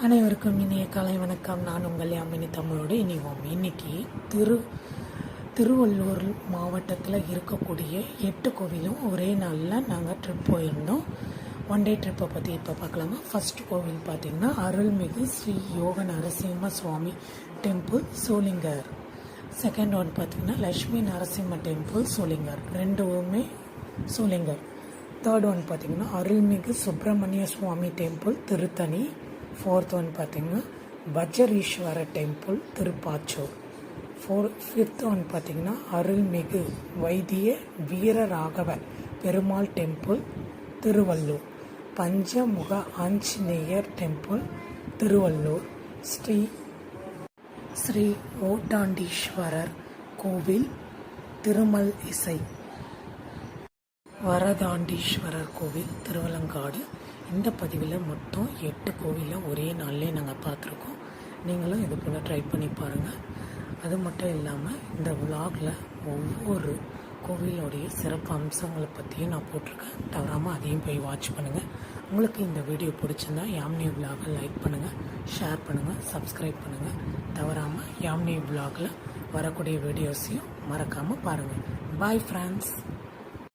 அனைவருக்கும் இனிய காலை வணக்கம். நான் உங்கள் யாமினி தமிழோடு இணைவோம். இன்னைக்கு திருவள்ளூர் மாவட்டத்தில் இருக்கக்கூடிய 8 கோவிலும் ஒரே நாளில் நாங்கள் ட்ரிப் போயிருந்தோம். ஒன் டே ட்ரிப்பை பற்றி இப்போ பார்க்கலாமா. ஃபர்ஸ்ட் கோவில் பார்த்திங்கன்னா அருள்மிகு ஸ்ரீ யோக நரசிம்ம சுவாமி டெம்பிள் சோளிங்கர். செகண்ட் ஒன் பார்த்திங்கன்னா லட்சுமி நரசிம்ம டெம்பிள் சோளிங்கர், ரெண்டுமே சோளிங்கர். தேர்ட் ஒன் பார்த்திங்கன்னா அருள்மிகு சுப்பிரமணிய சுவாமி டெம்பிள் திருத்தணி. ஃபோர்த் ஒன் பார்த்திங்கன்னா பஜ்ரீஸ்வர டெம்பிள் திருப்பாச்சூர். ஃபிஃப்த் ஒன் பார்த்திங்கன்னா அருள்மிகு வைத்திய வீரராகவ பெருமாள் டெம்பிள் திருவள்ளூர். பஞ்சமுக ஆஞ்சநேயர் டெம்பிள் திருவள்ளூர். ஸ்ரீ ஓட்டாண்டீஸ்வரர் கோவில் திருமல் இசை. வரதாண்டீஸ்வரர் கோவில் திருவலங்காடு. இந்த பதிவில் மொத்தம் 8 கோவிலை ஒரே நாள்லேயே நாங்கள் பார்த்துருக்கோம். நீங்களும் இது போல் ட்ரை பண்ணி பாருங்கள். அது மட்டும் இல்லாமல் இந்த விலாகில் ஒவ்வொரு கோவிலோடைய சிறப்பு அம்சங்களை பற்றியும் நான் போட்டிருக்கேன். தவறாமல் அதையும் போய் வாட்ச் பண்ணுங்கள். உங்களுக்கு இந்த வீடியோ பிடிச்சிருந்தா யாமினி விலாகை லைக் பண்ணுங்கள், ஷேர் பண்ணுங்கள், சப்ஸ்கிரைப் பண்ணுங்கள். தவறாமல் யாமினி விலாகில் வரக்கூடிய வீடியோஸையும் மறக்காமல் பாருங்கள். Bye friends.